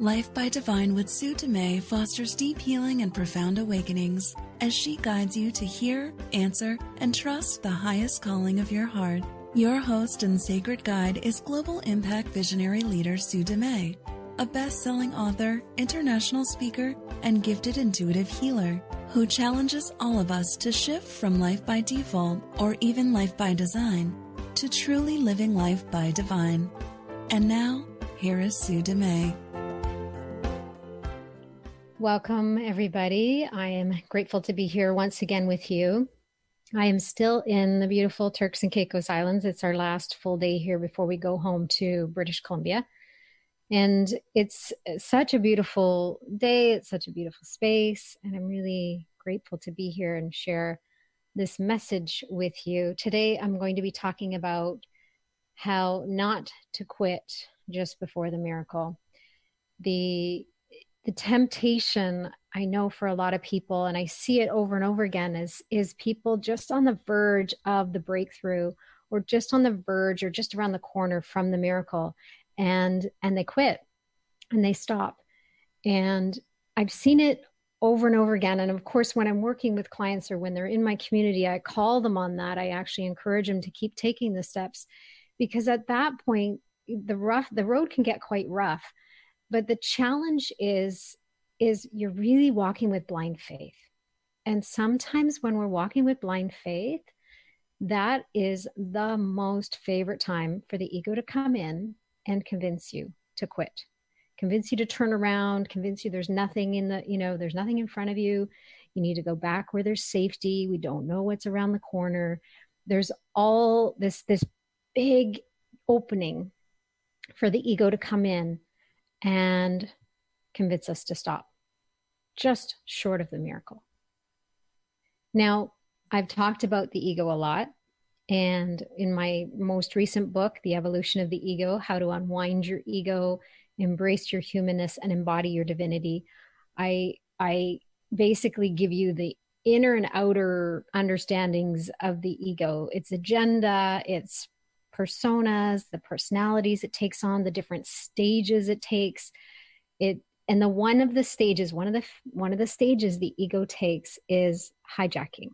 Life by Divine with Sue Dumais fosters deep healing and profound awakenings as she guides you to hear, answer, and trust the highest calling of your heart. Your host and sacred guide is global impact visionary leader Sue Dumais, a best-selling author, international speaker, and gifted intuitive healer who challenges all of us to shift from life by default or even life by design to truly living life by divine. And now, here is Sue Dumais. Welcome, everybody. I am grateful to be here once again with you. I am still in the beautiful Turks and Caicos Islands. It's our last full day here before we go home to British Columbia. And it's such a beautiful day. It's such a beautiful space. And I'm really grateful to be here and share this message with you. Today, I'm going to be talking about how not to quit just before the miracle. The temptation, I know for a lot of people, and I see it over and over again, is people just on the verge of the breakthrough, or just on the verge, or just around the corner from the miracle, and they quit and they stop. And I've seen it over and over again. And of course, when I'm working with clients or when they're in my community, I call them on that. I actually encourage them to keep taking the steps, because at that point, the road can get quite rough. But the challenge is you're really walking with blind faith. And sometimes when we're walking with blind faith, that is the most favorite time for the ego to come in and convince you to quit, convince you to turn around, convince you there's nothing there's nothing in front of you. You need to go back where there's safety. We don't know what's around the corner. There's all this big opening for the ego to come in and convince us to stop, just short of the miracle. Now, I've talked about the ego a lot, and in my most recent book, The Evolution of the Ego, How to Unwind Your Ego, Embrace Your Humanness, and Embody Your Divinity, I basically give you the inner and outer understandings of the ego, its agenda, its personas, the personalities it takes on, the different stages it takes. One of the stages the ego takes is hijacking.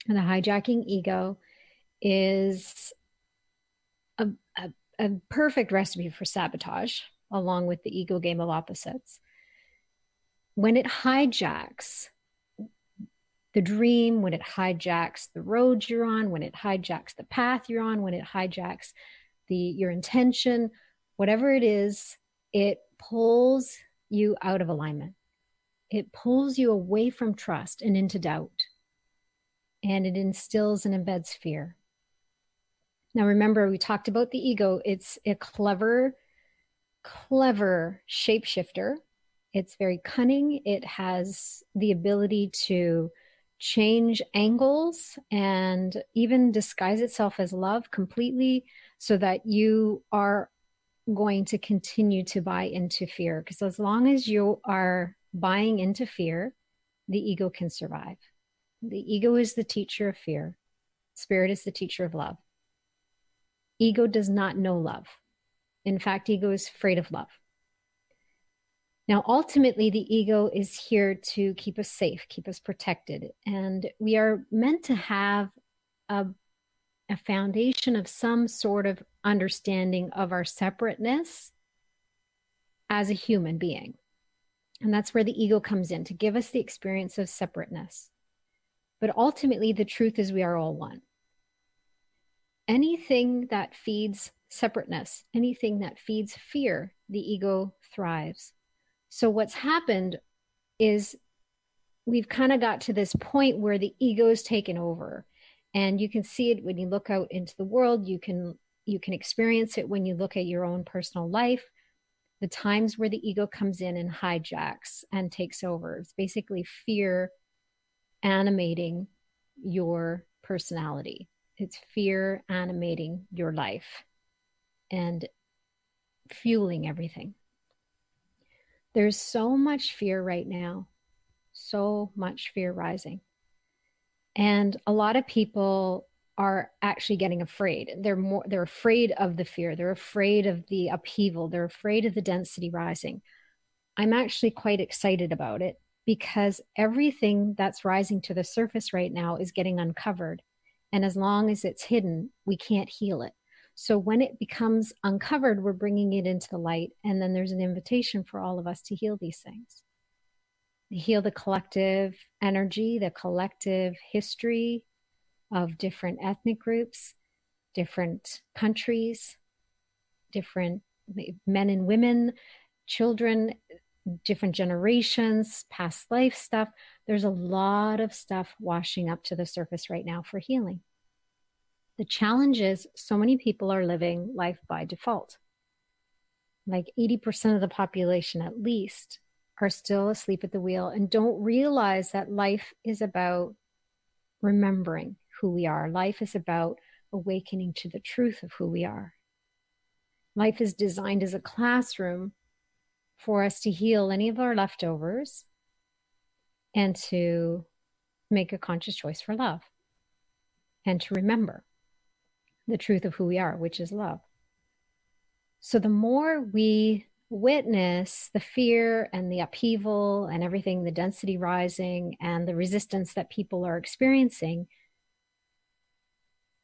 And the hijacking ego is a perfect recipe for sabotage, along with the ego game of opposites. When it hijacks the dream, when it hijacks the road you're on, when it hijacks the path you're on, when it hijacks your intention, whatever it is, it pulls you out of alignment. It pulls you away from trust and into doubt. And it instills and embeds fear. Now, remember, we talked about the ego. It's a clever shapeshifter. It's very cunning. It has the ability to change angles and even disguise itself as love completely, so that you are going to continue to buy into fear. Because as long as you are buying into fear, the ego can survive. The ego is the teacher of fear. Spirit is the teacher of love. Ego does not know love. In fact, ego is afraid of love. Now, ultimately, the ego is here to keep us safe, keep us protected. And we are meant to have a foundation of some sort of understanding of our separateness as a human being. And that's where the ego comes in, to give us the experience of separateness. But ultimately, the truth is we are all one. Anything that feeds separateness, anything that feeds fear, the ego thrives. So what's happened is we've kind of got to this point where the ego's taken over. And you can see it when you look out into the world. You can experience it when you look at your own personal life. The times where the ego comes in and hijacks and takes over. It's basically fear animating your personality. It's fear animating your life and fueling everything. There's so much fear right now, so much fear rising. And a lot of people are actually getting afraid. They're afraid of the fear. They're afraid of the upheaval. They're afraid of the density rising. I'm actually quite excited about it because everything that's rising to the surface right now is getting uncovered. And as long as it's hidden, we can't heal it. So when it becomes uncovered, we're bringing it into the light. And then there's an invitation for all of us to heal these things, to heal the collective energy, the collective history of different ethnic groups, different countries, different men and women, children, different generations, past life stuff. There's a lot of stuff washing up to the surface right now for healing. The challenge is so many people are living life by default. Like 80% of the population at least are still asleep at the wheel and don't realize that life is about remembering who we are. Life is about awakening to the truth of who we are. Life is designed as a classroom for us to heal any of our leftovers and to make a conscious choice for love and to remember the truth of who we are, which is love. So the more we witness the fear and the upheaval and everything, the density rising and the resistance that people are experiencing,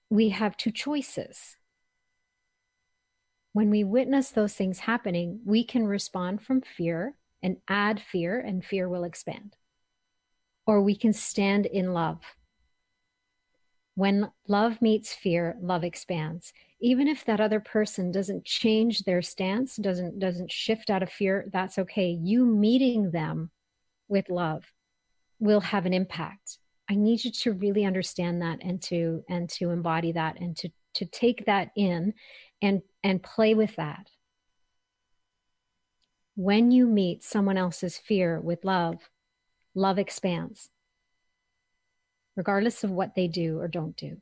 we have two choices. When we witness those things happening, we can respond from fear and add fear, and fear will expand. Or we can stand in love. When love meets fear, love expands. Even if that other person doesn't change their stance, doesn't shift out of fear, that's okay. You meeting them with love will have an impact. I need you to really understand that and to embody that and to take that in and play with that. When you meet someone else's fear with love, love expands, regardless of what they do or don't do.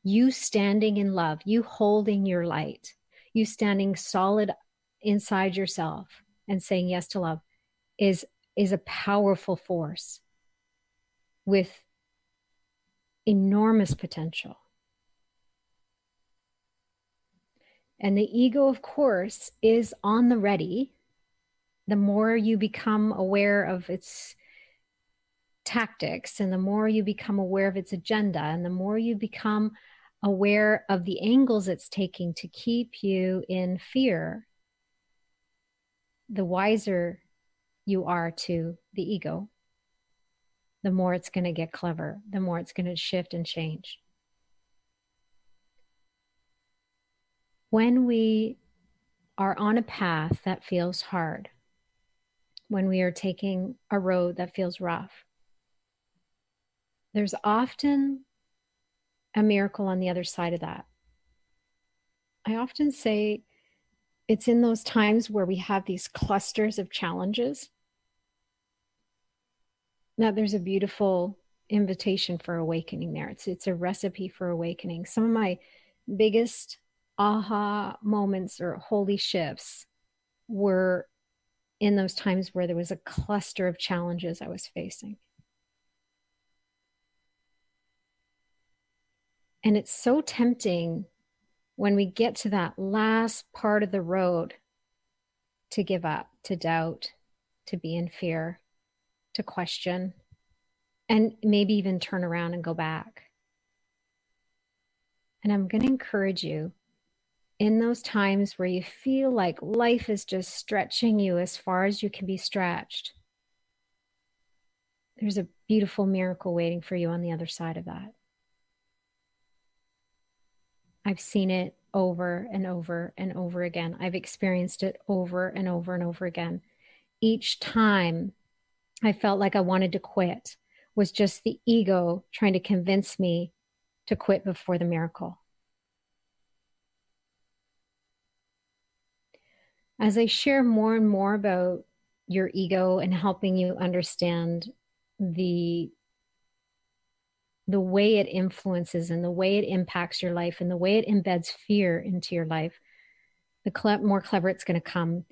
You standing in love, you holding your light, you standing solid inside yourself and saying yes to love is a powerful force with enormous potential. And the ego, of course, is on the ready. The more you become aware of its tactics and the more you become aware of its agenda and the more you become aware of the angles it's taking to keep you in fear, the wiser you are to the ego, the more it's going to get clever, the more it's going to shift and change. When we are on a path that feels hard, when we are taking a road that feels rough, there's often a miracle on the other side of that. I often say it's in those times where we have these clusters of challenges that there's a beautiful invitation for awakening there. It's a recipe for awakening. Some of my biggest aha moments or holy shifts were in those times where there was a cluster of challenges I was facing. And it's so tempting when we get to that last part of the road to give up, to doubt, to be in fear, to question, and maybe even turn around and go back. And I'm going to encourage you in those times where you feel like life is just stretching you as far as you can be stretched. There's a beautiful miracle waiting for you on the other side of that. I've seen it over and over and over again. I've experienced it over and over and over again. Each time I felt like I wanted to quit was just the ego trying to convince me to quit before the miracle. As I share more and more about your ego and helping you understand the way it influences and the way it impacts your life and the way it embeds fear into your life, the more clever it's going to come.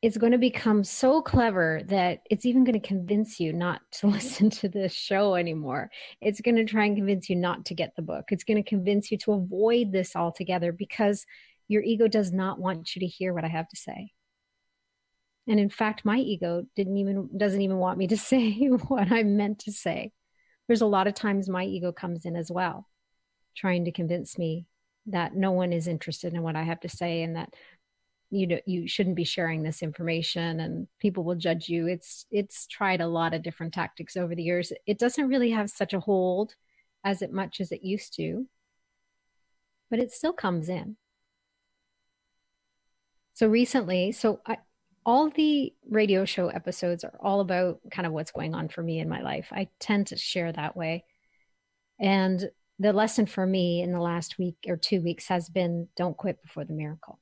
It's going to become so clever that it's even going to convince you not to listen to this show anymore. It's going to try and convince you not to get the book. It's going to convince you to avoid this altogether because your ego does not want you to hear what I have to say. And in fact, my ego doesn't even want me to say what I'm meant to say. There's a lot of times my ego comes in as well, trying to convince me that no one is interested in what I have to say, and that you shouldn't be sharing this information, and people will judge you. It's tried a lot of different tactics over the years. It doesn't really have such a hold as much as it used to, but it still comes in. So recently, all the radio show episodes are all about kind of what's going on for me in my life. I tend to share that way. And the lesson for me in the last week or 2 weeks has been, don't quit before the miracle.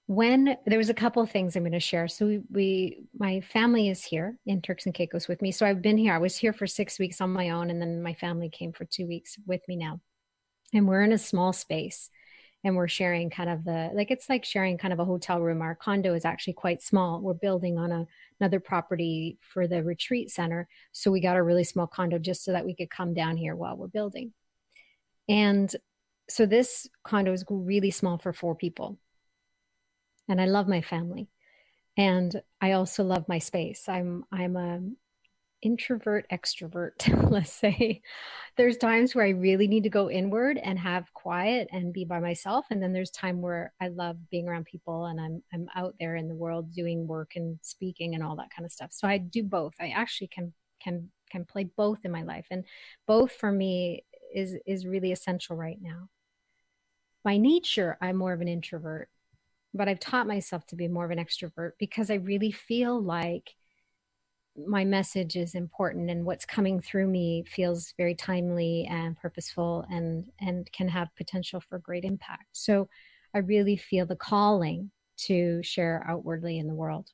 When there was a couple of things I'm going to share. So my family is here in Turks and Caicos with me. So I've been here. I was here for 6 weeks on my own, and then my family came for 2 weeks with me now. And we're in a small space, and we're sharing kind of it's like sharing kind of a hotel room. Our condo is actually quite small. We're building on another property for the retreat center. So we got a really small condo just so that we could come down here while we're building. And so this condo is really small for 4 people. And I love my family. And I also love my space. I'm a introvert, extrovert, let's say. There's times where I really need to go inward and have quiet and be by myself. And then there's time where I love being around people, and I'm out there in the world doing work and speaking and all that kind of stuff. So I do both. I actually can play both in my life. And both for me is really essential right now. By nature, I'm more of an introvert, but I've taught myself to be more of an extrovert because I really feel like my message is important, and what's coming through me feels very timely and purposeful and can have potential for great impact. So I really feel the calling to share outwardly in the world.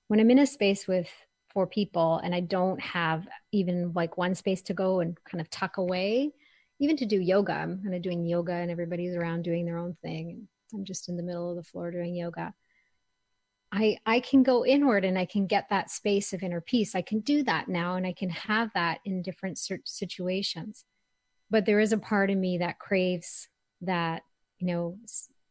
When I'm in a space with 4 people and I don't have even like one space to go and kind of tuck away, even to do yoga, I'm kind of doing yoga and everybody's around doing their own thing, and I'm just in the middle of the floor doing yoga. I can go inward and I can get that space of inner peace. I can do that now, and I can have that in different situations. But there is a part of me that craves that,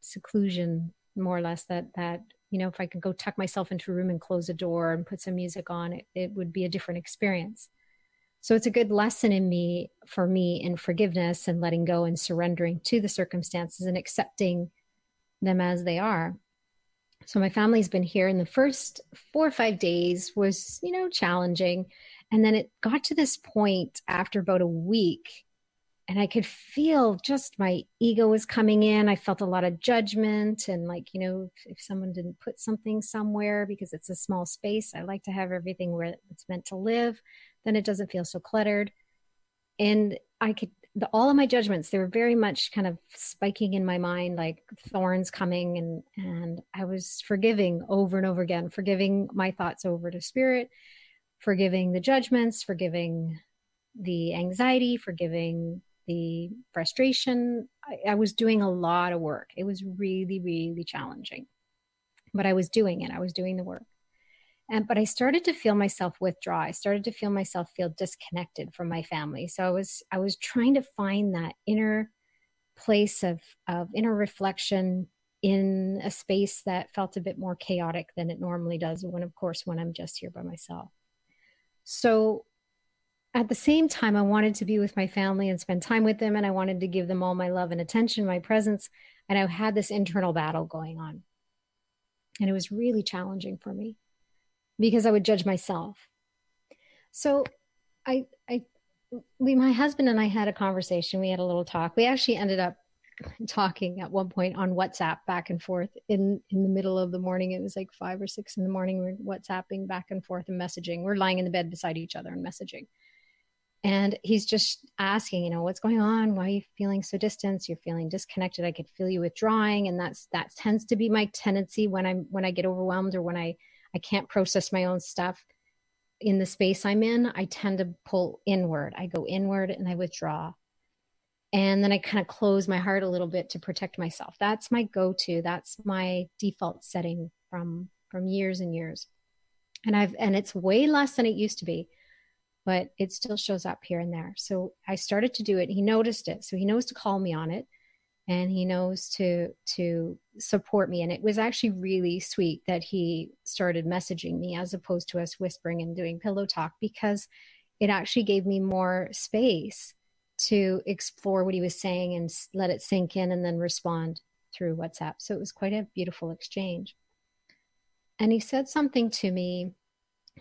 seclusion, more or less, that if I could go tuck myself into a room and close a door and put some music on, it would be a different experience. So it's a good lesson for me in forgiveness and letting go and surrendering to the circumstances and accepting them as they are. So my family's been here, and the first 4 or 5 days was, challenging. And then it got to this point after about a week, and I could feel just my ego was coming in. I felt a lot of judgment, and if someone didn't put something somewhere, because it's a small space, I like to have everything where it's meant to live, then it doesn't feel so cluttered. And all of my judgments, they were very much kind of spiking in my mind, like thorns coming, and I was forgiving over and over again, forgiving my thoughts over to spirit, forgiving the judgments, forgiving the anxiety, forgiving the frustration. I was doing a lot of work. It was really, really challenging, but I was doing it. I was doing the work. But I started to feel myself withdraw. I started to feel myself feel disconnected from my family. So I was trying to find that inner place of inner reflection in a space that felt a bit more chaotic than it normally does when I'm just here by myself. So at the same time, I wanted to be with my family and spend time with them, and I wanted to give them all my love and attention, my presence. And I had this internal battle going on. And it was really challenging for me, because I would judge myself. So my husband and I had a conversation. We had a little talk. We actually ended up talking at one point on WhatsApp back and forth in the middle of the morning. It was like 5 or 6 in the morning. We're WhatsApping back and forth and messaging. We're lying in the bed beside each other and messaging. And he's just asking, what's going on? Why are you feeling so distant? You're feeling disconnected. I could feel you withdrawing. And that tends to be my tendency when I get overwhelmed, or when I can't process my own stuff in the space I'm in. I tend to pull inward. I go inward and I withdraw. And then I kind of close my heart a little bit to protect myself. That's my go-to. That's my default setting from years and years. And it's way less than it used to be, but it still shows up here and there. So I started to do it. He noticed it. So he knows to call me on it. and he knows to support me. And it was actually really sweet that he started messaging me as opposed to us whispering and doing pillow talk, because it actually gave me more space to explore what he was saying and let it sink in and then respond through WhatsApp. So it was quite a beautiful exchange. And he said something to me,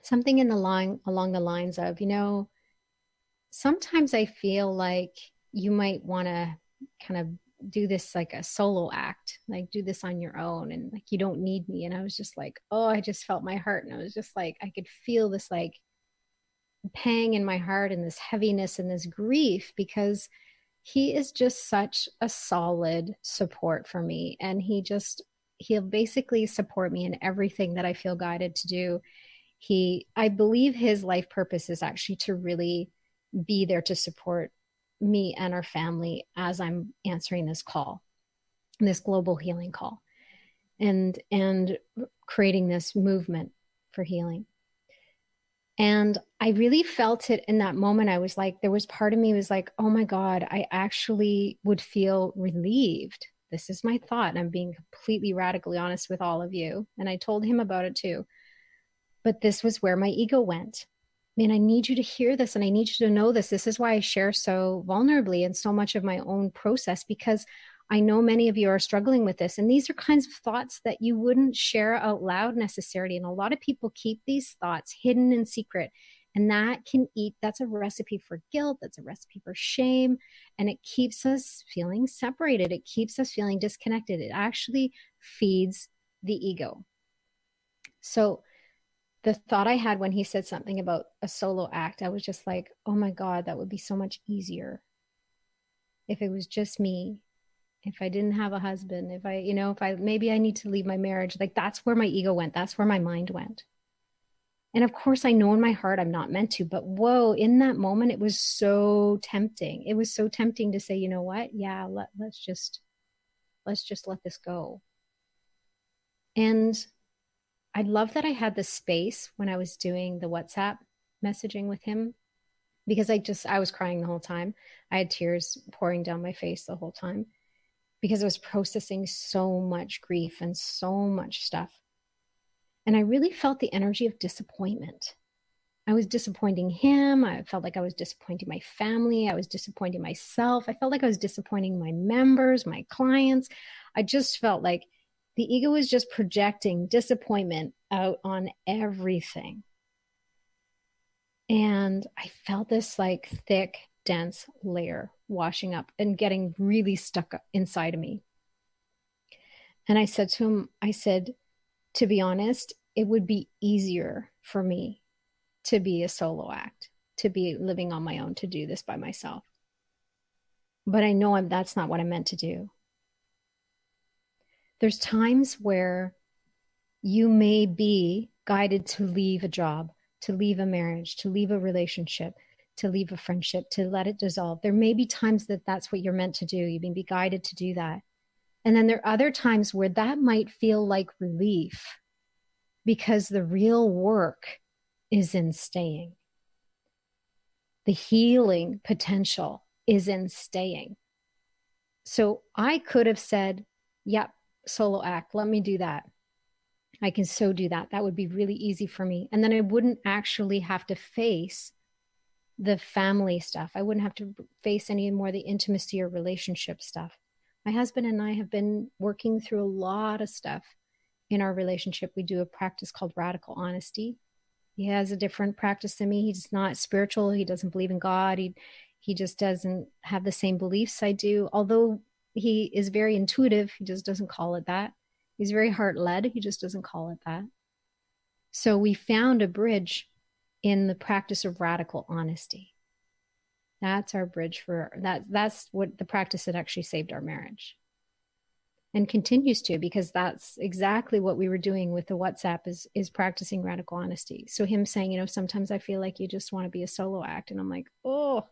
something along the lines of, sometimes I feel like you might want to kind of do this like a solo act, like do this on your own, and like you don't need me. And I was just like, oh, I just felt my heart, and I was just like, I could feel this like pang in my heart and this heaviness and this grief, because he is just such a solid support for me, and he'll basically support me in everything that I feel guided to do. I believe his life purpose is actually to really be there to support me and our family as I'm answering this call, this global healing call, and creating this movement for healing. And I really felt it in that moment. I was like, there was part of me was like, oh my God, I actually would feel relieved. This is my thought. And I'm being completely radically honest with all of you. And I told him about it too. But this was where my ego went. Man, I need you to hear this, and I need you to know this. This is why I share so vulnerably and so much of my own process, because I know many of you are struggling with this. And these are kinds of thoughts that you wouldn't share out loud necessarily. And a lot of people keep these thoughts hidden in secret. And that's a recipe for guilt. That's a recipe for shame. And it keeps us feeling separated. It keeps us feeling disconnected. It actually feeds the ego. So the thought I had when he said something about a solo act, I was just like, oh my God, that would be so much easier if it was just me, if I didn't have a husband, maybe I need to leave my marriage. Like, that's where my ego went. That's where my mind went. And of course, I know in my heart I'm not meant to, but whoa, in that moment, it was so tempting. It was so tempting to say, you know what? Yeah, let's just let this go. And I love that I had the space when I was doing the WhatsApp messaging with him, because I was crying the whole time. I had tears pouring down my face the whole time, because I was processing so much grief and so much stuff. And I really felt the energy of disappointment. I was disappointing him. I felt like I was disappointing my family. I was disappointing myself. I felt like I was disappointing my members, my clients. I just felt like the ego was just projecting disappointment out on everything. And I felt this like thick, dense layer washing up and getting really stuck inside of me. And I said to him, to be honest, it would be easier for me to be a solo act, to be living on my own, to do this by myself. But I know that's not what I'm meant to do. There's times where you may be guided to leave a job, to leave a marriage, to leave a relationship, to leave a friendship, to let it dissolve. There may be times that that's what you're meant to do. You may be guided to do that. And then there are other times where that might feel like relief, because the real work is in staying. The healing potential is in staying. So I could have said, yep, solo act, let me do that. I can so do that. That would be really easy for me. And then I wouldn't actually have to face the family stuff. I wouldn't have to face any more of the intimacy or relationship stuff. My husband and I have been working through a lot of stuff in our relationship. We do a practice called radical honesty. He has a different practice than me. He's not spiritual. He doesn't believe in God. He just doesn't have the same beliefs I do. Although he is very intuitive, he just doesn't call it that. He's very heart-led. He just doesn't call it that. So we found a bridge in the practice of radical honesty. That's our bridge for that. That's what the practice that actually saved our marriage, and continues to, because that's exactly what we were doing with the WhatsApp is practicing radical honesty. So him saying, sometimes I feel like you just want to be a solo act. And I'm like, oh,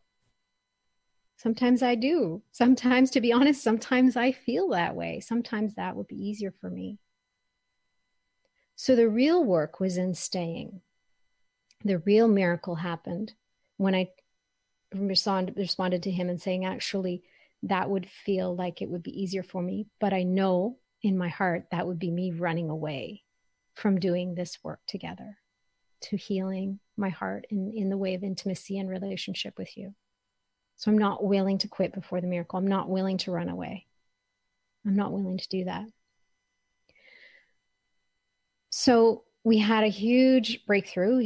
sometimes I do. Sometimes, to be honest, sometimes I feel that way. Sometimes that would be easier for me. So the real work was in staying. The real miracle happened when I responded to him and saying, actually, that would feel like it would be easier for me. But I know in my heart that would be me running away from doing this work together, to healing my heart in the way of intimacy and relationship with you. So I'm not willing to quit before the miracle. I'm not willing to run away. I'm not willing to do that. So we had a huge breakthrough.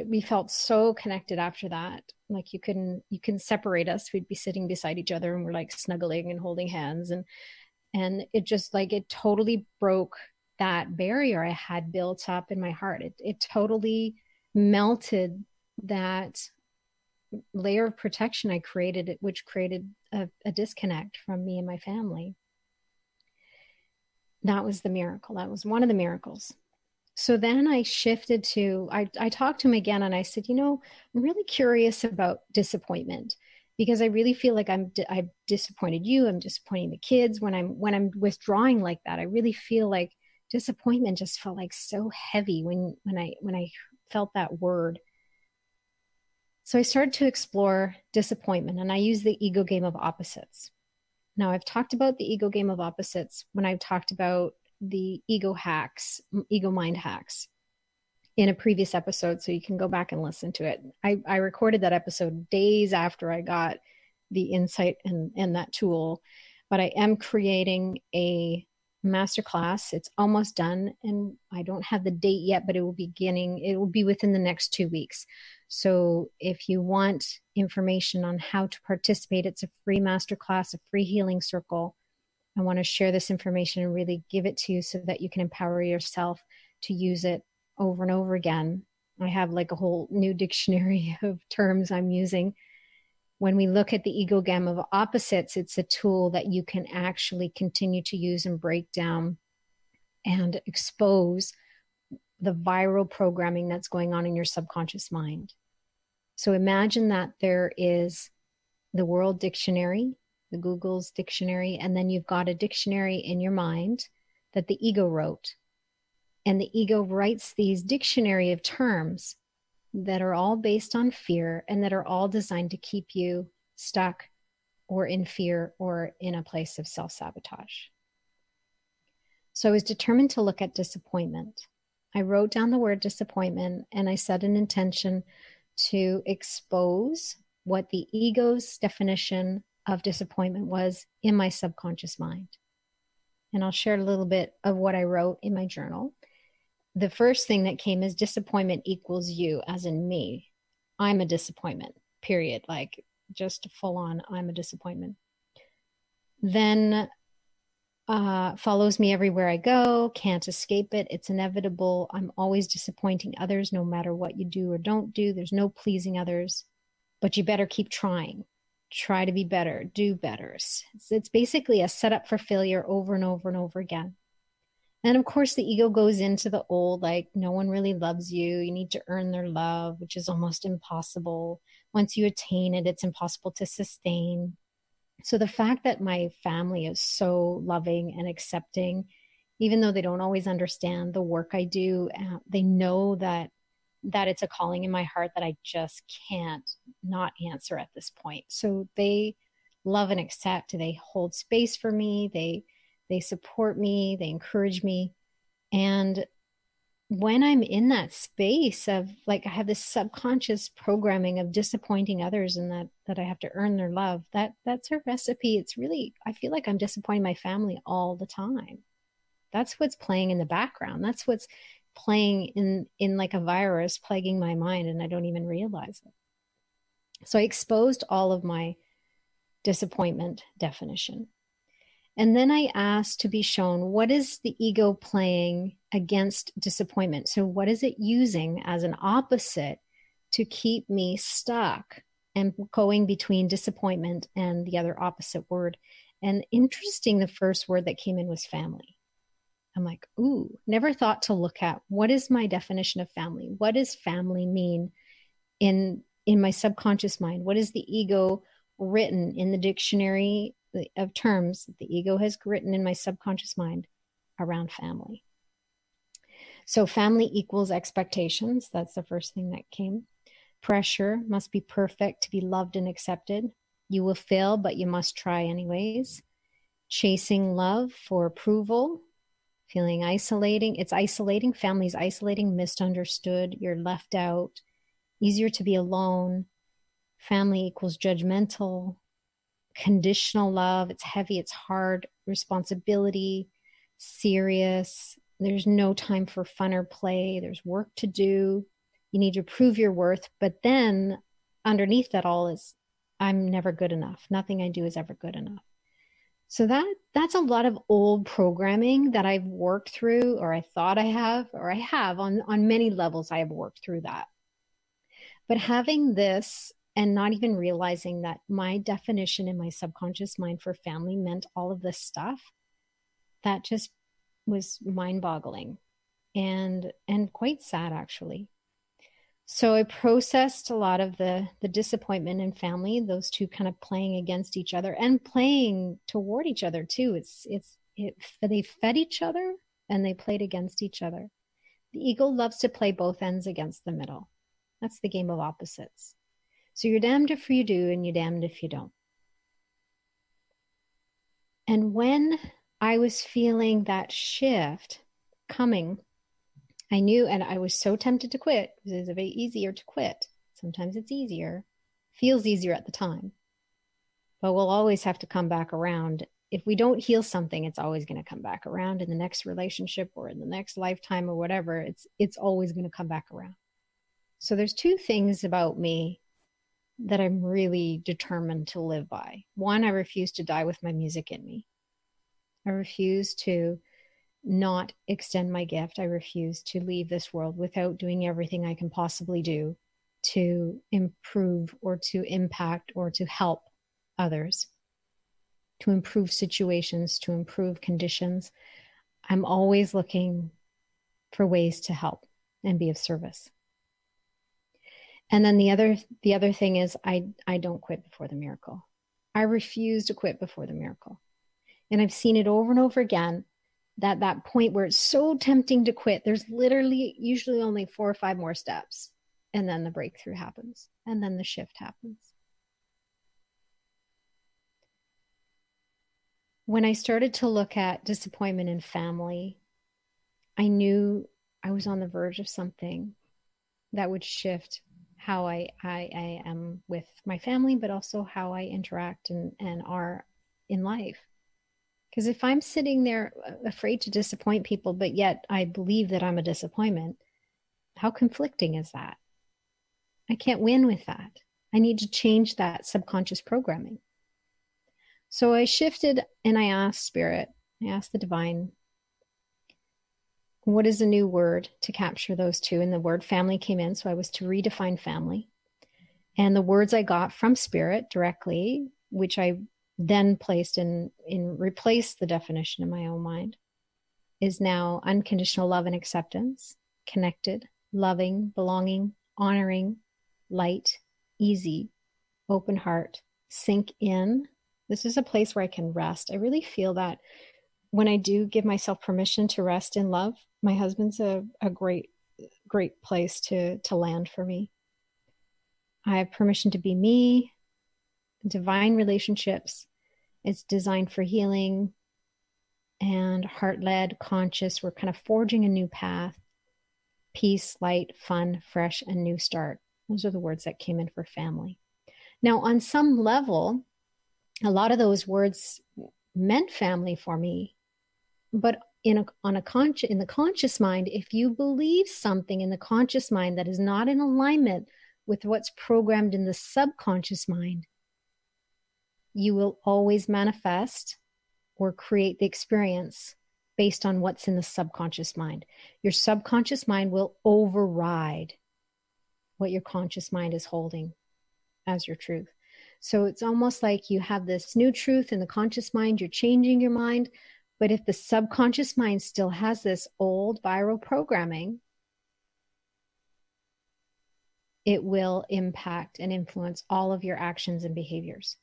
We felt so connected after that. Like you couldn't separate us. We'd be sitting beside each other and we're like snuggling and holding hands. And it just like, it totally broke that barrier I had built up in my heart. It totally melted that layer of protection I created, which created a disconnect from me and my family. That was the miracle. That was one of the miracles. So then I shifted to, I talked to him again and I said, I'm really curious about disappointment, because I really feel like I've disappointed you. I'm disappointing the kids when I'm withdrawing like that. I really feel like disappointment just felt like so heavy when I felt that word. So I started to explore disappointment, and I use the ego game of opposites. Now, I've talked about the ego game of opposites when I've talked about the ego mind hacks in a previous episode. So you can go back and listen to it. I recorded that episode days after I got the insight and that tool, but I am creating a masterclass. It's almost done, and I don't have the date yet, but it will be within the next 2 weeks. So if you want information on how to participate, it's a free masterclass, a free healing circle. I want to share this information and really give it to you so that you can empower yourself to use it over and over again. I have like a whole new dictionary of terms I'm using. When we look at the ego game of opposites, it's a tool that you can actually continue to use and break down and expose the viral programming that's going on in your subconscious mind. So imagine that there is the World Dictionary, the Google's dictionary, and then you've got a dictionary in your mind that the ego wrote. And the ego writes these dictionary of terms that are all based on fear and that are all designed to keep you stuck or in fear or in a place of self-sabotage. So I was determined to look at disappointment. I wrote down the word disappointment and I set an intention to expose what the ego's definition of disappointment was in my subconscious mind. And I'll share a little bit of what I wrote in my journal. The first thing that came is disappointment equals you, as in me. I'm a disappointment, period. Like just full on, I'm a disappointment. Then follows me everywhere I go, can't escape it. It's inevitable. I'm always disappointing others no matter what you do or don't do. There's no pleasing others, but you better keep trying. Try to be better, do better. It's basically a setup for failure over and over and over again. And of course, the ego goes into the old, like, no one really loves you. You need to earn their love, which is almost impossible. Once you attain it, it's impossible to sustain. So the fact that my family is so loving and accepting, even though they don't always understand the work I do, they know that it's a calling in my heart that I just can't not answer at this point. So they love and accept. They hold space for me. They support me. They encourage me. And when I'm in that space of like, I have this subconscious programming of disappointing others and that I have to earn their love, that's a recipe. It's really, I feel like I'm disappointing my family all the time. That's what's playing in the background. That's what's playing in like a virus plaguing my mind, and I don't even realize it. So I exposed all of my disappointment definition. And then I asked to be shown, what is the ego playing against disappointment? So what is it using as an opposite to keep me stuck and going between disappointment and the other opposite word? And interesting, the first word that came in was family. I'm like, ooh, never thought to look at what is my definition of family? What does family mean in my subconscious mind? What is the ego written in the dictionary of terms that the ego has written in my subconscious mind around family? So family equals expectations. That's the first thing that came. Pressure, must be perfect to be loved and accepted. You will fail, but you must try anyways. Chasing love for approval, feeling isolating. It's isolating. Family's isolating, misunderstood. You're left out. Easier to be alone. Family equals judgmental. Conditional love. It's heavy. It's hard. Responsibility. Serious. There's no time for fun or play. There's work to do. You need to prove your worth. But then underneath that all is, I'm never good enough. Nothing I do is ever good enough. So that's a lot of old programming that I've worked through, or I thought I have, or I have on many levels. I have worked through that. But having this and not even realizing that my definition in my subconscious mind for family meant all of this stuff, that just was mind-boggling and quite sad, actually. So I processed a lot of the disappointment in family, those two kind of playing against each other and playing toward each other too. They fed each other and they played against each other. The ego loves to play both ends against the middle. That's the game of opposites. So you're damned if you do and you're damned if you don't. And when I was feeling that shift coming, I knew, and I was so tempted to quit because it's way easier to quit. Sometimes it's easier, feels easier at the time, but we'll always have to come back around. If we don't heal something, it's always going to come back around in the next relationship or in the next lifetime or whatever. It's always going to come back around. So there's two things about me that I'm really determined to live by. One, I refuse to die with my music in me. I refuse to not extend my gift. I refuse to leave this world without doing everything I can possibly do to improve or to impact or to help others, to improve situations, to improve conditions. I'm always looking for ways to help and be of service. And then the other thing is I don't quit before the miracle. I refuse to quit before the miracle. And I've seen it over and over again, that point where it's so tempting to quit, there's literally usually only 4 or 5 more steps. And then the breakthrough happens. And then the shift happens. When I started to look at disappointment in family, I knew I was on the verge of something that would shift how I am with my family, but also how I interact and are in life. Because if I'm sitting there afraid to disappoint people, but yet I believe that I'm a disappointment, how conflicting is that? I can't win with that. I need to change that subconscious programming. So I shifted and I asked Spirit, I asked the divine, what is a new word to capture those two? And the word family came in, so I was to redefine family. And the words I got from Spirit directly, which I then placed in replaced the definition in my own mind, is now unconditional love and acceptance, connected, loving, belonging, honoring, light, easy, open heart, sink in. This is a place where I can rest. I really feel that when I do give myself permission to rest in love, my husband's a great place to land for me. I have permission to be me. Divine relationships. It's designed for healing and heart-led, conscious. We're kind of forging a new path. Peace, light, fun, fresh, and new start. Those are the words that came in for family. Now, on some level, a lot of those words meant family for me, but in the conscious mind, if you believe something in the conscious mind that is not in alignment with what's programmed in the subconscious mind, you will always manifest or create the experience based on what's in the subconscious mind. Your subconscious mind will override what your conscious mind is holding as your truth. So it's almost like you have this new truth in the conscious mind, you're changing your mind, but if the subconscious mind still has this old viral programming, it will impact and influence all of your actions and behaviors.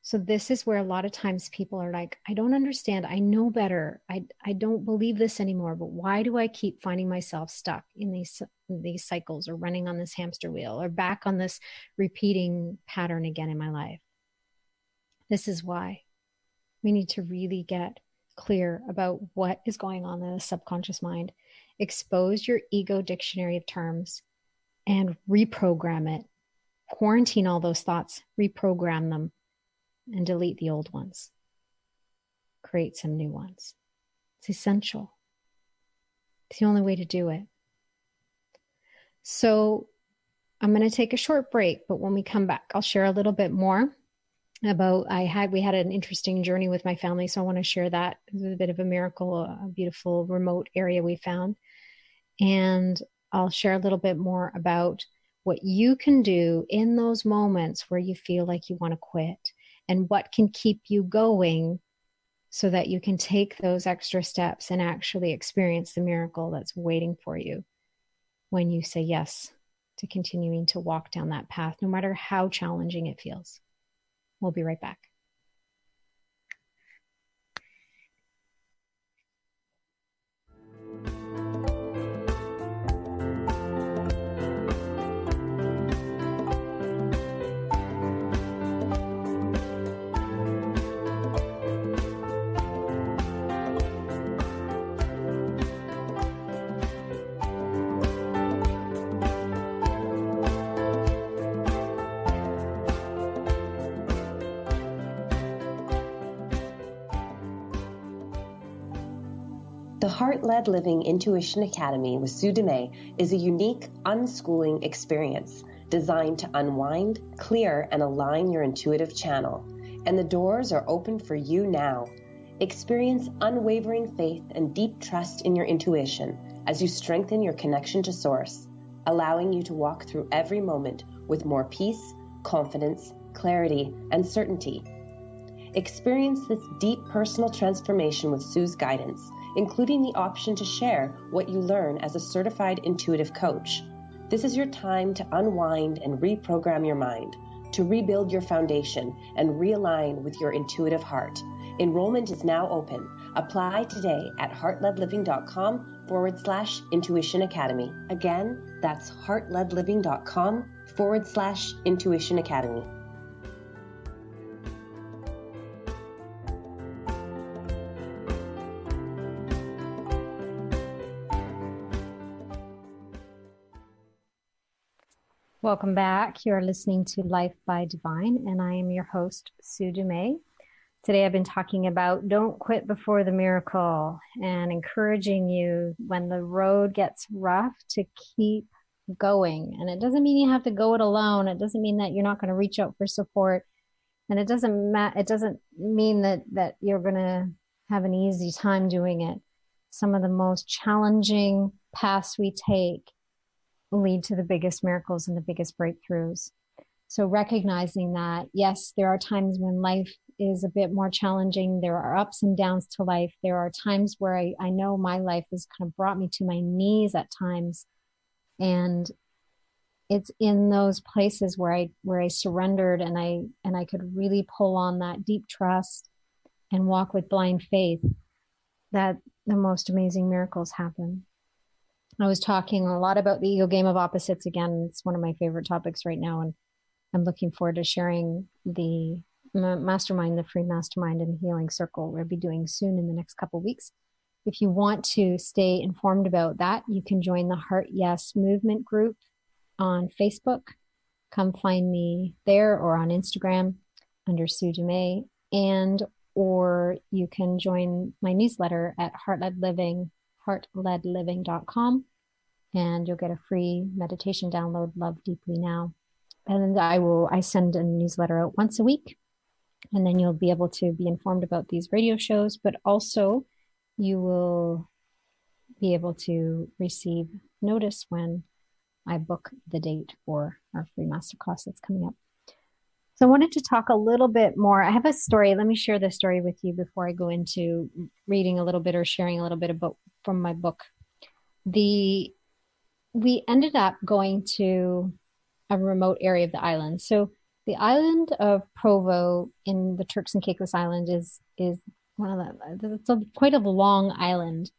So this is where a lot of times people are like, I don't understand. I know better. I don't believe this anymore. But why do I keep finding myself stuck in these cycles, or running on this hamster wheel, or back on this repeating pattern again in my life? This is why we need to really get clear about what is going on in the subconscious mind. Expose your ego dictionary of terms and reprogram it. Quarantine all those thoughts, reprogram them, and delete the old ones. Create some new ones. It's essential. It's the only way to do it. So I'm going to take a short break, but when we come back, I'll share a little bit more about, we had an interesting journey with my family. So I want to share that. It was a bit of a miracle, a beautiful remote area we found. And I'll share a little bit more about what you can do in those moments where you feel like you want to quit, and what can keep you going so that you can take those extra steps and actually experience the miracle that's waiting for you when you say yes to continuing to walk down that path, no matter how challenging it feels. We'll be right back. The Heart-Led Living Intuition Academy with Sue Dumais is a unique unschooling experience designed to unwind, clear, and align your intuitive channel. And the doors are open for you now. Experience unwavering faith and deep trust in your intuition as you strengthen your connection to Source, allowing you to walk through every moment with more peace, confidence, clarity, and certainty. Experience this deep personal transformation with Sue's guidance, including the option to share what you learn as a certified intuitive coach. This is your time to unwind and reprogram your mind, to rebuild your foundation and realign with your intuitive heart. Enrollment is now open. Apply today at heartledliving.com/intuition academy. Again, that's heartledliving.com/intuition academy. Welcome back. You're listening to Life by Divine, and I am your host, Sue Dumais. Today I've been talking about don't quit before the miracle, and encouraging you when the road gets rough to keep going. And it doesn't mean you have to go it alone. It doesn't mean that you're not going to reach out for support. And it doesn't mean that you're going to have an easy time doing it. Some of the most challenging paths we take lead to the biggest miracles and the biggest breakthroughs. So recognizing that, yes, there are times when life is a bit more challenging. There are ups and downs to life. There are times where I know my life has kind of brought me to my knees at times. And it's in those places where I surrendered and I could really pull on that deep trust and walk with blind faith that the most amazing miracles happen. I was talking a lot about the ego game of opposites again. It's one of my favorite topics right now, and I'm looking forward to sharing the mastermind, the free mastermind and healing circle we'll be doing soon in the next couple of weeks. If you want to stay informed about that, you can join the Heart Yes movement group on Facebook. Come find me there, or on Instagram under Sue Dumais, or you can join my newsletter at heartledliving.com, and you'll get a free meditation download, Love Deeply Now. And I send a newsletter out once a week, and then you'll be able to be informed about these radio shows, but also you will be able to receive notice when I book the date for our free masterclass that's coming up. So I wanted to talk a little bit more. I have a story. Let me share this story with you before I go into reading a little bit or sharing a little bit about from my book. We ended up going to a remote area of the island. So the island of Provo in the Turks and Caicos Island is one of quite a long island,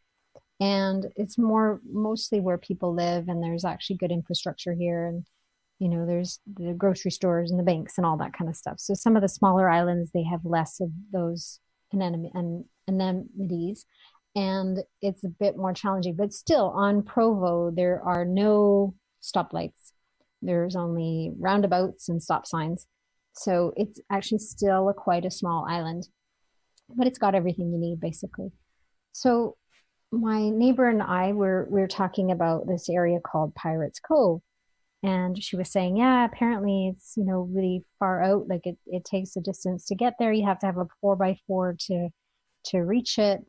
and it's mostly where people live, and there's actually good infrastructure here, and there's the grocery stores and the banks and all that kind of stuff. So some of the smaller islands, they have less of those amenities, and it's a bit more challenging. But still, on Provo, there are no stoplights. There's only roundabouts and stop signs. So it's actually still quite a small island, but it's got everything you need, basically. So my neighbor and I were talking about this area called Pirates Cove. And she was saying, yeah, apparently it's, really far out. Like it takes a distance to get there. You have to have a 4x4 to reach it.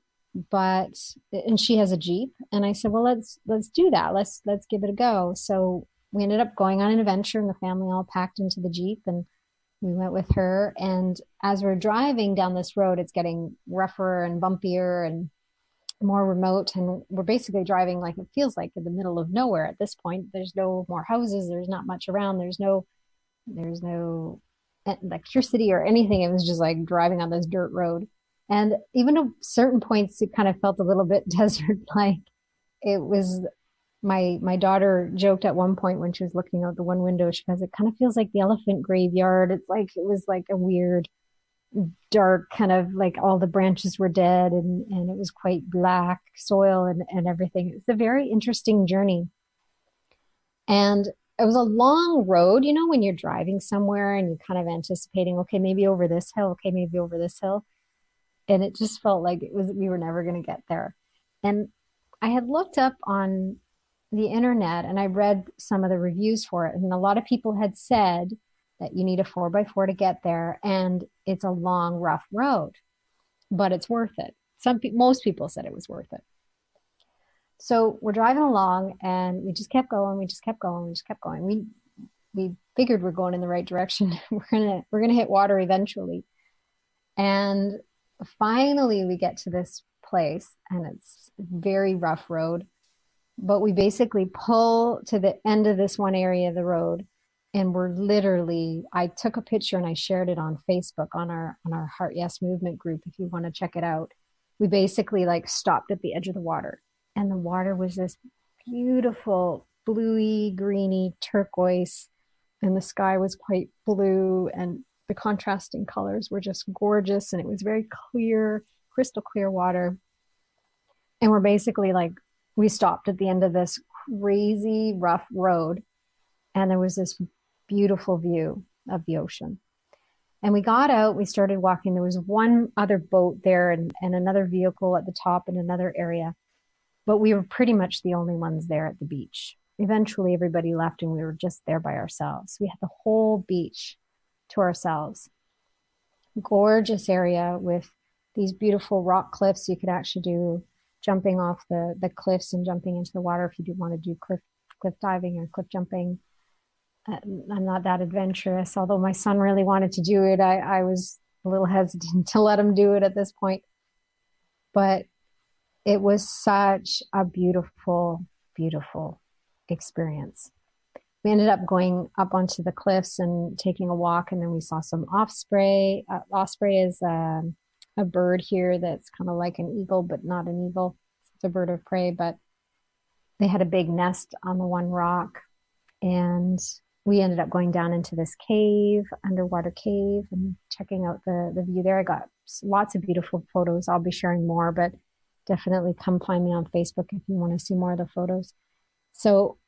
And she has a Jeep. And I said, well, let's do that. Let's give it a go. So we ended up going on an adventure, and the family all packed into the Jeep, and we went with her. And as we're driving down this road, it's getting rougher and bumpier and more remote, and we're basically driving like it feels like in the middle of nowhere at this point. There's no more houses, there's not much around, there's no electricity or anything. It was just like driving on this dirt road, and even at certain points it kind of felt a little bit desert like. It was my daughter joked at one point when she was looking out the one window, she goes, it kind of feels like the elephant graveyard. It was like a weird dark kind of like all the branches were dead, and it was quite black soil and everything. It's a very interesting journey. And it was a long road, when you're driving somewhere and you're kind of anticipating, okay, maybe over this hill, okay, maybe over this hill. And it just felt like we were never going to get there. And I had looked up on the internet and I read some of the reviews for it. And a lot of people had said that you need a 4x4 to get there, and it's a long, rough road, but it's worth it. Most people said it was worth it. So we're driving along, and we just kept going. We just kept going. We figured we're going in the right direction. We're gonna hit water eventually, and finally we get to this place, and it's a very rough road. But we basically pull to the end of this one area of the road. And I took a picture and I shared it on Facebook on our Heart Yes movement group, if you want to check it out. We basically stopped at the edge of the water, and the water was this beautiful bluey, greeny, turquoise, and the sky was quite blue, and the contrasting colors were just gorgeous, and it was very clear, crystal clear water. And we're basically we stopped at the end of this crazy rough road, and there was this beautiful view of the ocean. And we got out, we started walking. There was one other boat there and another vehicle at the top in another area, but we were pretty much the only ones there at the beach. Eventually everybody left and we were just there by ourselves. We had the whole beach to ourselves. Gorgeous area with these beautiful rock cliffs. You could actually do jumping off the cliffs and jumping into the water if you do want to do cliff diving or cliff jumping. I'm not that adventurous, although my son really wanted to do it. I was a little hesitant to let him do it at this point. But it was such a beautiful, beautiful experience. We ended up going up onto the cliffs and taking a walk, and then we saw some osprey. Osprey is a bird here that's kind of like an eagle, but not an eagle. It's a bird of prey, but they had a big nest on the one rock. And we ended up going down into this underwater cave, and checking out the view there. I got lots of beautiful photos. I'll be sharing more, but definitely come find me on Facebook if you want to see more of the photos. So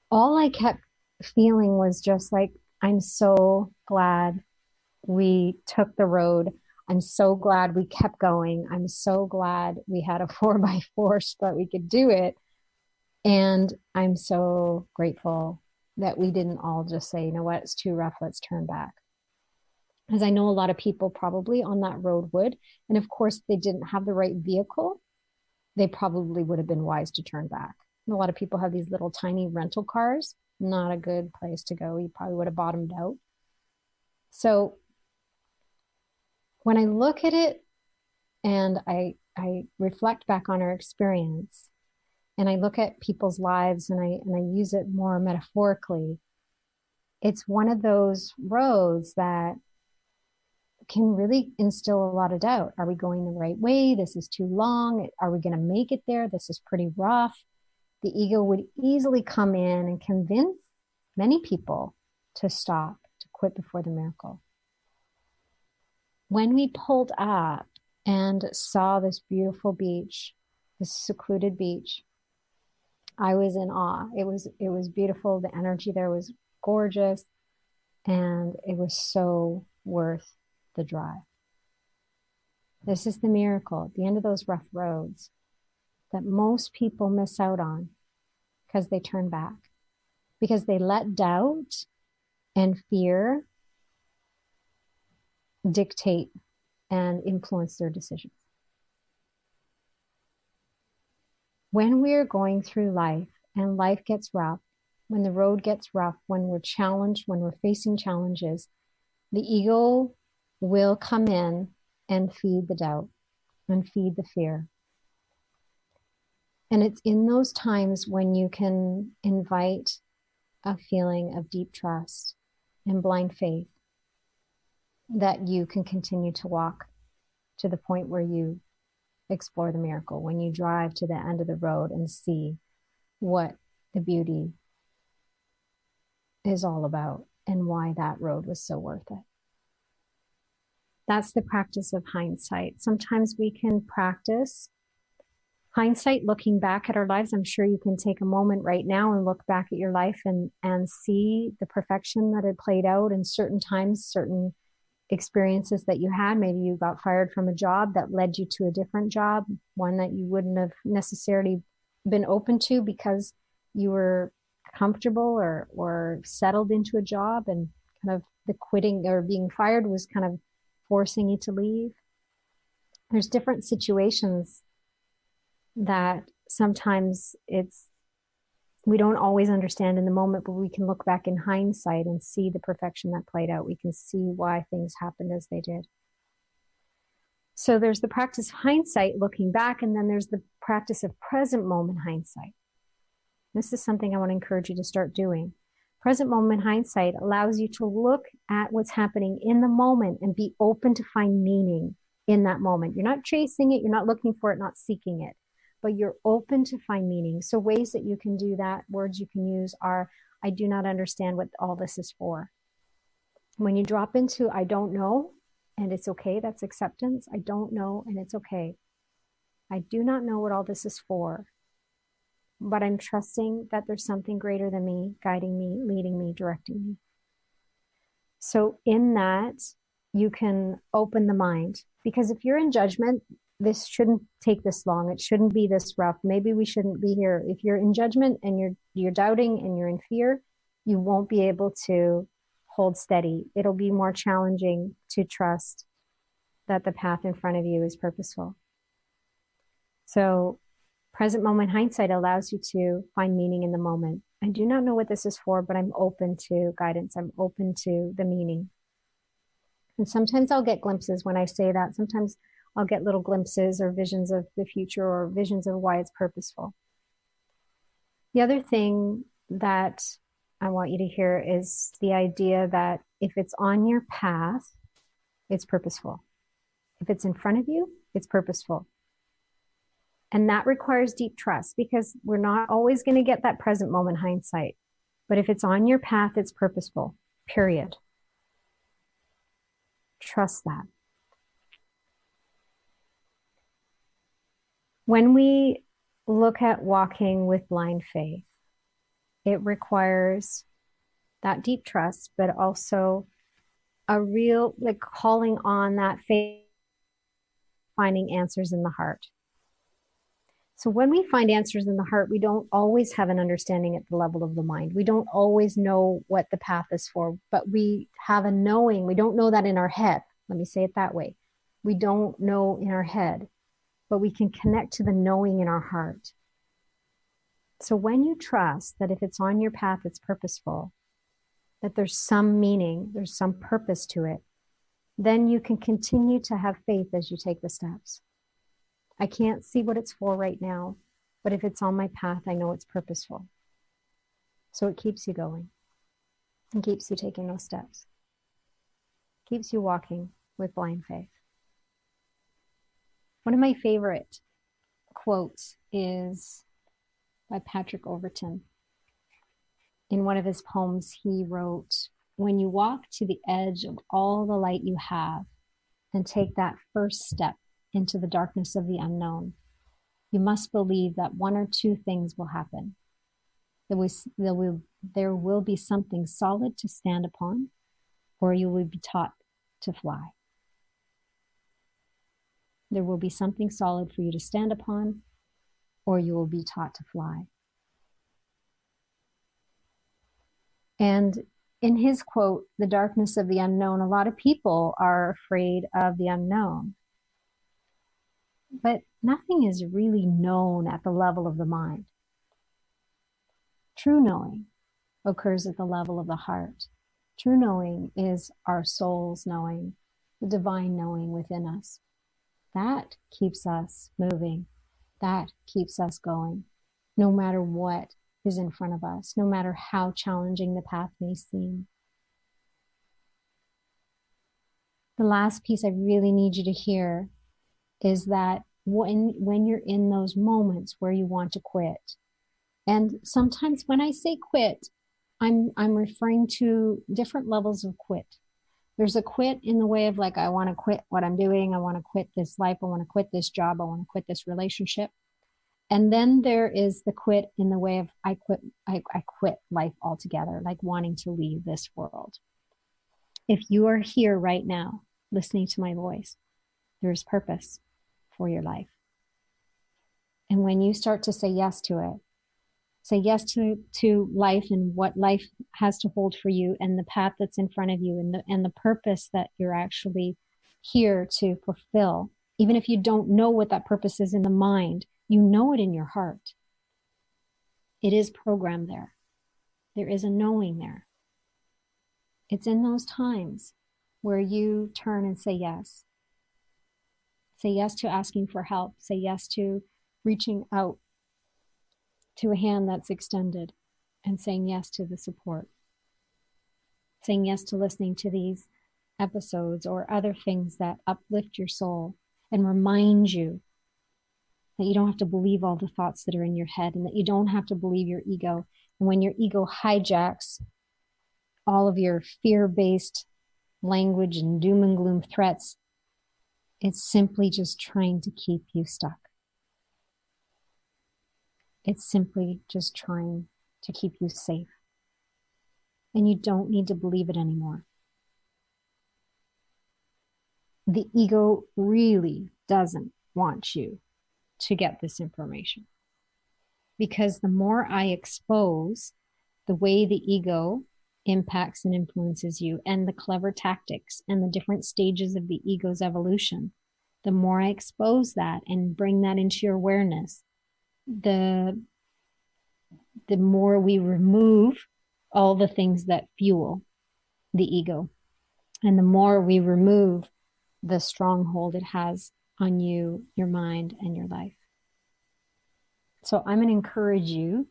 all I kept feeling was just I'm so glad we took the road. I'm so glad we kept going. I'm so glad we had a 4x4 so that we could do it. And I'm so grateful that we didn't all just say, you know what, it's too rough, let's turn back. Because I know a lot of people probably on that road would. And of course, if they didn't have the right vehicle, they probably would have been wise to turn back. And a lot of people have these little tiny rental cars. Not a good place to go. You probably would have bottomed out. So when I look at it and I reflect back on our experience, and I look at people's lives and I use it more metaphorically, it's one of those roads that can really instill a lot of doubt. Are we going the right way? This is too long. Are we going to make it there? This is pretty rough. The ego would easily come in and convince many people to stop, to quit before the miracle. When we pulled up and saw this beautiful beach, this secluded beach, I was in awe. It was beautiful. The energy there was gorgeous, and it was so worth the drive. This is the miracle at the end of those rough roads that most people miss out on because they turn back, because they let doubt and fear dictate and influence their decisions. When we're going through life and life gets rough, when the road gets rough, when we're challenged, when we're facing challenges, the ego will come in and feed the doubt and feed the fear. And it's in those times when you can invite a feeling of deep trust and blind faith that you can continue to walk to the point where you explore the miracle, when you drive to the end of the road and see what the beauty is all about and why that road was so worth it. That's the practice of hindsight. Sometimes we can practice hindsight looking back at our lives. I'm sure you can take a moment right now and look back at your life and see the perfection that had played out in certain times, certain experiences that you had. Maybe you got fired from a job that led you to a different job, one that you wouldn't have necessarily been open to because you were comfortable or settled into a job, and kind of the quitting or being fired was kind of forcing you to leave. There's different situations that sometimes we don't always understand in the moment, but we can look back in hindsight and see the perfection that played out. We can see why things happened as they did. So there's the practice of hindsight, looking back, and then there's the practice of present moment hindsight. This is something I want to encourage you to start doing. Present moment hindsight allows you to look at what's happening in the moment and be open to find meaning in that moment. You're not chasing it, you're not looking for it, not seeking it, but you're open to find meaning. So ways that you can do that, words you can use are, I do not understand what all this is for. When you drop into, I don't know, and it's okay, that's acceptance. I don't know, and it's okay. I do not know what all this is for, but I'm trusting that there's something greater than me, guiding me, leading me, directing me. So in that, you can open the mind, because if you're in judgment, this shouldn't take this long. It shouldn't be this rough. Maybe we shouldn't be here. If you're in judgment and you're doubting and you're in fear, you won't be able to hold steady. It'll be more challenging to trust that the path in front of you is purposeful. So present moment hindsight allows you to find meaning in the moment. I do not know what this is for, but I'm open to guidance. I'm open to the meaning. And sometimes I'll get glimpses when I say that. Sometimes I'll get little glimpses or visions of the future or visions of why it's purposeful. The other thing that I want you to hear is the idea that if it's on your path, it's purposeful. If it's in front of you, it's purposeful. And that requires deep trust, because we're not always going to get that present moment hindsight. But if it's on your path, it's purposeful, period. Trust that. When we look at walking with blind faith, it requires that deep trust, but also a real, calling on that faith, finding answers in the heart. So when we find answers in the heart, we don't always have an understanding at the level of the mind. We don't always know what the path is for, but we have a knowing. We don't know that in our head. Let me say it that way. We don't know in our head, but we can connect to the knowing in our heart. So when you trust that if it's on your path, it's purposeful, that there's some meaning, there's some purpose to it, then you can continue to have faith as you take the steps. I can't see what it's for right now, but if it's on my path, I know it's purposeful. So it keeps you going. and keeps you taking those steps, keeps you walking with blind faith. One of my favorite quotes is by Patrick Overton. In one of his poems, he wrote, "When you walk to the edge of all the light you have and take that first step into the darkness of the unknown, you must believe that one or two things will happen. There will be something solid to stand upon, or you will be taught to fly." There will be something solid for you to stand upon, or you will be taught to fly. And in his quote, "The darkness of the unknown," a lot of people are afraid of the unknown. But nothing is really known at the level of the mind. True knowing occurs at the level of the heart. True knowing is our soul's knowing, the divine knowing within us. That keeps us moving. That keeps us going, no matter what is in front of us, no matter how challenging the path may seem. The last piece I really need you to hear is that when you're in those moments where you want to quit, and sometimes when I say quit, I'm referring to different levels of quit. There's a quit in the way of like, I want to quit what I'm doing. I want to quit this life. I want to quit this job. I want to quit this relationship. And then there is the quit in the way of I quit life altogether, like wanting to leave this world. If you are here right now, listening to my voice, there is purpose for your life. And when you start to say yes to it, say yes to life and what life has to hold for you and the path that's in front of you and the purpose that you're actually here to fulfill. Even if you don't know what that purpose is in the mind, you know it in your heart. It is programmed there. There is a knowing there. It's in those times where you turn and say yes. Say yes to asking for help. Say yes to reaching out to a hand that's extended and saying yes to the support. Saying yes to listening to these episodes or other things that uplift your soul and remind you that you don't have to believe all the thoughts that are in your head and that you don't have to believe your ego. And when your ego hijacks all of your fear-based language and doom and gloom threats, it's simply just trying to keep you stuck. It's simply just trying to keep you safe. And you don't need to believe it anymore. The ego really doesn't want you to get this information. Because the more I expose the way the ego impacts and influences you and the clever tactics and the different stages of the ego's evolution, the more I expose that and bring that into your awareness, the more we remove all the things that fuel the ego, and the more we remove the stronghold it has on you, your mind, and your life. So I'm going to encourage you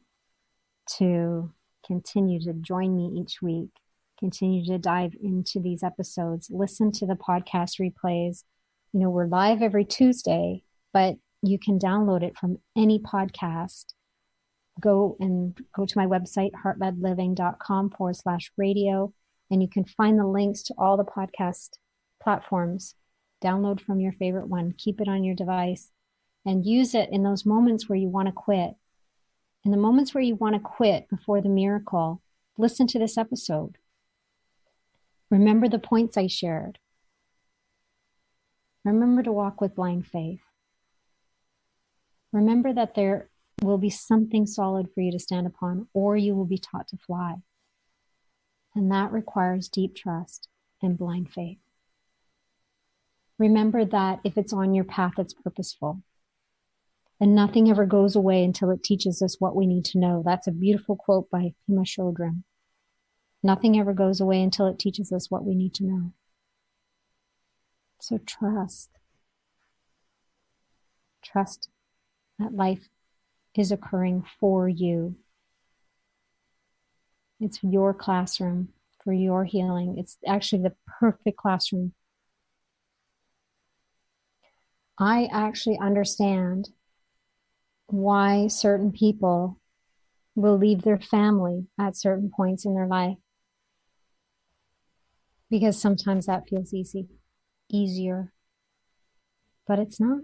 to continue to join me each week, continue to dive into these episodes, listen to the podcast replays. You know, we're live every Tuesday, but you can download it from any podcast. Go to my website, heartledliving.com/radio, and you can find the links to all the podcast platforms. Download from your favorite one, keep it on your device, and use it in those moments where you want to quit. In the moments where you want to quit before the miracle, listen to this episode. Remember the points I shared. Remember to walk with blind faith. Remember that there will be something solid for you to stand upon, or you will be taught to fly. And that requires deep trust and blind faith. Remember that if it's on your path, it's purposeful. And nothing ever goes away until it teaches us what we need to know. That's a beautiful quote by Pema Chodron. Nothing ever goes away until it teaches us what we need to know. So trust. Trust that life is occurring for you. It's your classroom for your healing. It's actually the perfect classroom. I actually understand why certain people will leave their family at certain points in their life. Because sometimes that feels easier. But it's not.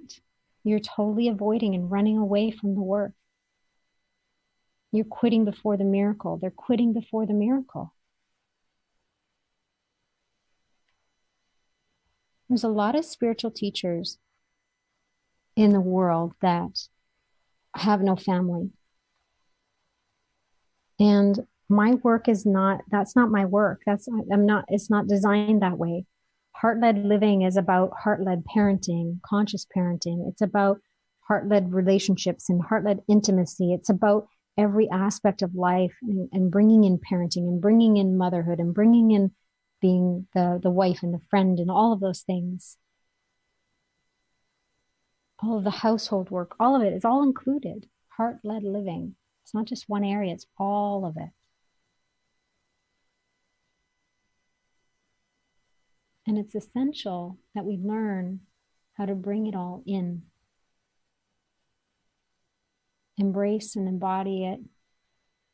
You're totally avoiding and running away from the work. You're quitting before the miracle. They're quitting before the miracle. There's a lot of spiritual teachers in the world that have no family. And my work is not, that's not my work. It's not designed that way. Heart-led living is about heart-led parenting, conscious parenting. It's about heart-led relationships and heart-led intimacy. It's about every aspect of life and bringing in parenting and bringing in motherhood and bringing in being the wife and the friend and all of those things. All of the household work, all of it is all included. Heart-led living. It's not just one area, it's all of it. And it's essential that we learn how to bring it all in. Embrace and embody it.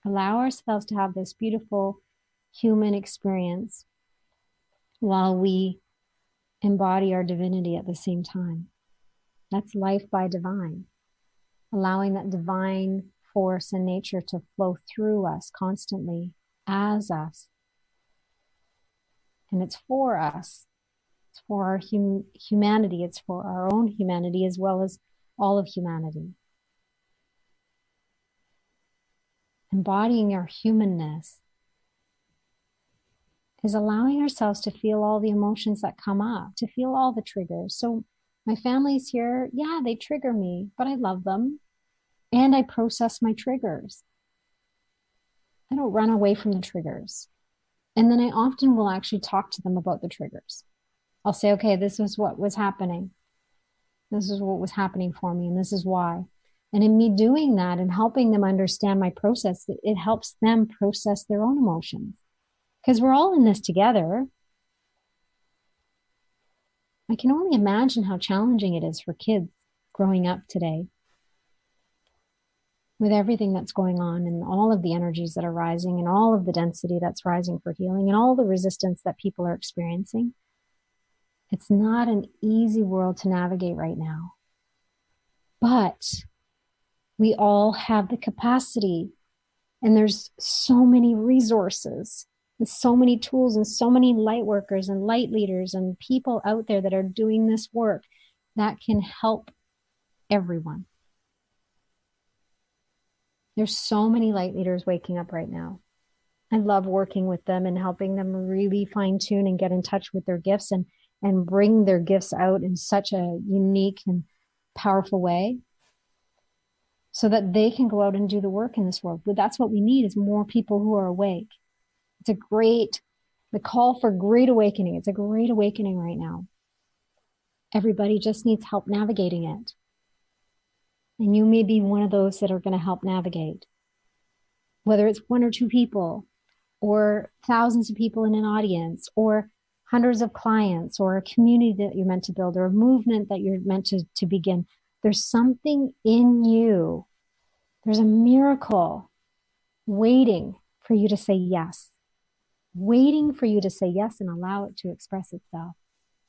Allow ourselves to have this beautiful human experience while we embody our divinity at the same time. That's life by divine. Allowing that divine force and nature to flow through us constantly as us. And it's for us. It's for our humanity. It's for our own humanity as well as all of humanity. Embodying our humanness is allowing ourselves to feel all the emotions that come up, to feel all the triggers. So my family's here. Yeah, they trigger me, but I love them. And I process my triggers. I don't run away from the triggers. And then I often will actually talk to them about the triggers. I'll say, okay, this is what was happening. This is what was happening for me, and this is why. And in me doing that and helping them understand my process, it helps them process their own emotions. Because we're all in this together. I can only imagine how challenging it is for kids growing up today with everything that's going on and all of the energies that are rising and all of the density that's rising for healing and all the resistance that people are experiencing. It's not an easy world to navigate right now. But we all have the capacity, and there's so many resources and so many tools and so many light workers and light leaders and people out there that are doing this work that can help everyone. There's so many light leaders waking up right now. I love working with them and helping them really fine tune and get in touch with their gifts and bring their gifts out in such a unique and powerful way so that they can go out and do the work in this world. But that's what we need, is more people who are awake. It's the call for great awakening. It's a great awakening right now. Everybody just needs help navigating it. And you may be one of those that are going to help navigate. Whether it's one or two people, or thousands of people in an audience, or hundreds of clients, or a community that you're meant to build, or a movement that you're meant to begin. There's something in you. There's a miracle waiting for you to say yes. Waiting for you to say yes and allow it to express itself,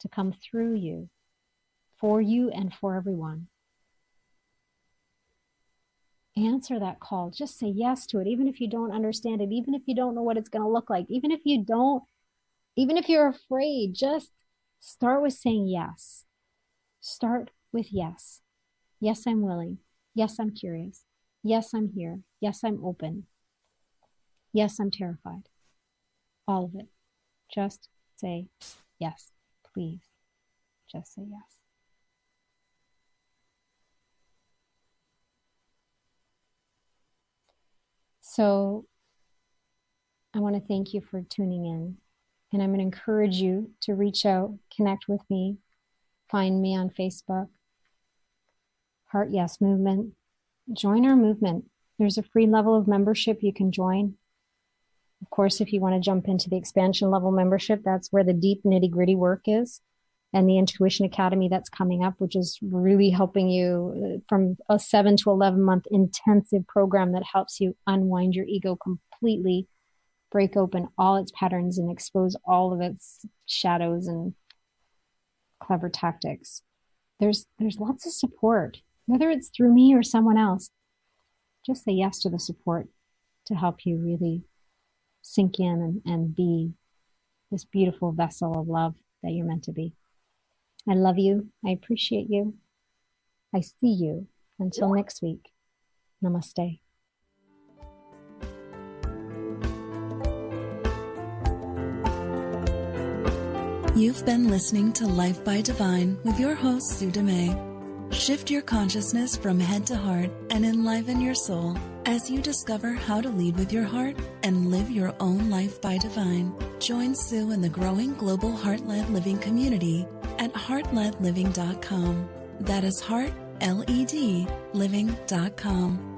to come through you, for you and for everyone. Answer that call. Just say yes to it, even if you don't understand it, even if you don't know what it's going to look like, even if you're afraid, just start with saying yes. Start with yes. Yes, I'm willing. Yes, I'm curious. Yes, I'm here. Yes, I'm open. Yes, I'm terrified. All of it. Just say yes, please. Just say yes. So I want to thank you for tuning in. And I'm going to encourage you to reach out, connect with me, find me on Facebook, Heart Yes Movement. Join our movement. There's a free level of membership you can join. Of course, if you want to jump into the expansion level membership, that's where the deep nitty-gritty work is. And the Intuition Academy that's coming up, which is really helping you from a 7 to 11 month intensive program that helps you unwind your ego completely, break open all its patterns and expose all of its shadows and clever tactics. There's lots of support, whether it's through me or someone else. Just say yes to the support to help you really sink in and be this beautiful vessel of love that you're meant to be. I love you. I appreciate you. I see you. Until next week, namaste. You've been listening to Life by Divine with your host, Sue Dumais. Shift your consciousness from head to heart and enliven your soul as you discover how to lead with your heart and live your own life by divine. Join Sue in the growing global heart-led living community at heartledliving.com. That is heart, L-E-D, living.com.